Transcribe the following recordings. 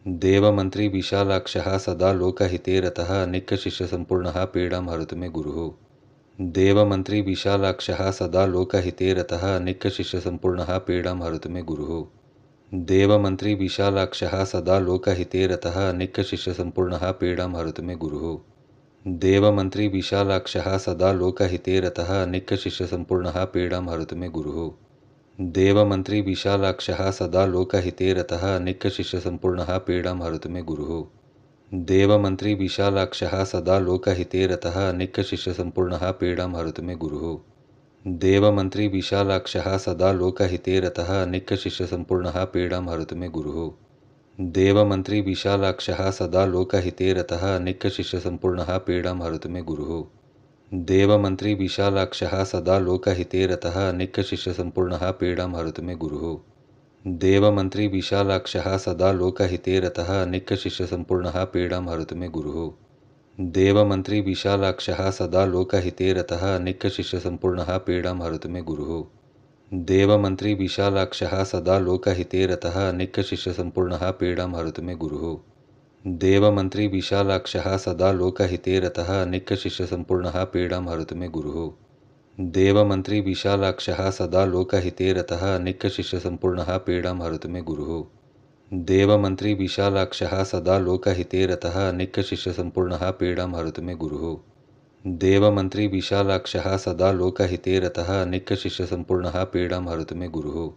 देवमन्त्री विशालाक्षः सदा लोकहिते रतः नित्यशिष्यसम्पूर्णः पीडां हरतु मे गुरुः। देवमन्त्री विशालाक्षः सदा लोकहिते रतः नित्यशिष्यसम्पूर्णः पीडां हरतु मे गुरुः। देवमन्त्री विशालाक्षः सदा लोकहिते रतः नित्यशिष्यसम्पूर्णः पीडां हरतु मे गुरुः। देवमन्त्री विशालाक्षः सदा लोकहिते रतः नित्यशिष्यसम्पूर्णः पीडां हरतु मे गुरुः। देवमन्त्री विशालाक्षः सदा लोकहिते रतः नित्यशिष्यसम्पूर्णः पीडां हरतु मे गुरुः। देवमन्त्री विशालाक्षः सदा लोकहिते रतः नित्यशिष्यसम्पूर्णः पीडां हरतु मे गुरुः। देवमन्त्री विशालाक्षः सदा लोकहिते रतः नित्यशिष्यसम्पूर्णः पीडां हरतु मे गुरुः। देवमन्त्री विशालाक्षः सदा लोकहिते रतः नित्यशिष्यसम्पूर्णः पीडां हरतु मे गुरुः। देवमन्त्री विशालाक्षः सदा लोकहिते रतः नित्यशिष्यसम्पूर्णः पीडां हरतु मे गुरुः। देवमन्त्री विशालाक्षः सदा लोकहिते रतः नित्यशिष्यसम्पूर्णः पीडां हरतु मे गुरुः। देवमन्त्री विशालाक्षः सदा लोकहिते रतः नित्यशिष्यसम्पूर्णः पीडां हरतु मे गुरुः। देवमन्त्री विशालाक्षः सदा लोकहिते रतः नित्यशिष्यसम्पूर्णः पीडां हरतु मे गुरुः। देवमन्त्री विशालाक्षः सदा लोकहिते रतः नित्यशिष्यसम्पूर्णः पीडां हरतु मे गुरुः। देवमन्त्री विशालाक्षः सदा लोकहिते रतः नित्यशिष्यसम्पूर्णः पीडां हरतु मे गुरुः। देवमन्त्री विशालाक्षः सदा लोकहिते रतः नित्यशिष्यसम्पूर्णः पीडां हरतु मे गुरुः। देवमन्त्री विशालाक्षः सदा लोकहिते रतः नित्यशिष्यसम्पूर्णः पीडां हरतु मे गुरुः।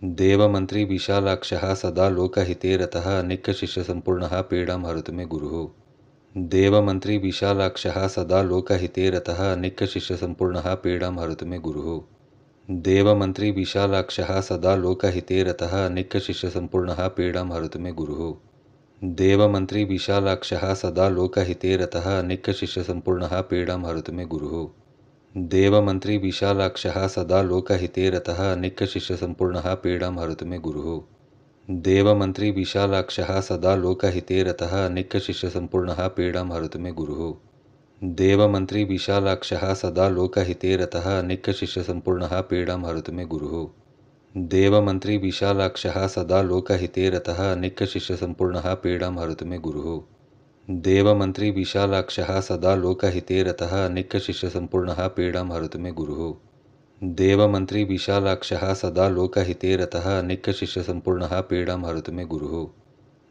देवमन्त्री विशालाक्षः सदा लोकहिते रतः नित्यशिष्यसम्पूर्णः पीडां हरतु मे गुरुः। देवमन्त्री विशालाक्षः सदा लोकहिते रतः नित्यशिष्यसम्पूर्णः पीडां हरतु मे गुरुः। देवमन्त्री विशालाक्षः सदा लोकहिते रतः नित्यशिष्यसम्पूर्णः पीडां हरतु मे गुरुः। देवमन्त्री विशालाक्षः सदा लोकहिते रतः नित्यशिष्यसम्पूर्णः पीडां हरतु मे गुरुः। देवमन्त्री विशालाक्षः सदा लोकहिते रतः नित्यशिष्यसम्पूर्णः पीडां हरतु मे गुरुः। देवमन्त्री विशालाक्षः सदा लोकहिते रतः नित्यशिष्यसम्पूर्णः पीडां हरतु मे गुरुः। देवमन्त्री विशालाक्षः सदा लोकहिते रतः नित्यशिष्यसम्पूर्णः पीडां हरतु मे गुरुः। देवमन्त्री विशालाक्षः सदा लोकहिते रतः नित्यशिष्यसम्पूर्णः पीडां हरतु मे गुरुः। देवमन्त्री विशालाक्षः सदा लोकहिते रतः नित्यशिष्यसम्पूर्णः पीडां हरतु मे गुरुः। देवमन्त्री विशालाक्षः सदा लोकहिते रतः नित्यशिष्यसम्पूर्णः पीडां हरतु मे गुरुः।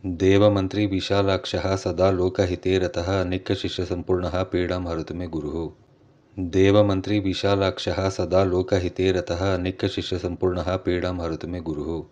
देवमन्त्री विशालाक्षः सदा लोकहिते रतः नित्यशिष्यसम्पूर्णः पीडां हरतु मे गुरुः। देवमन्त्री विशालाक्षः सदा लोकहिते रतः नित्यशिष्यसम्पूर्णः पीडां हरतु मे गुरुः।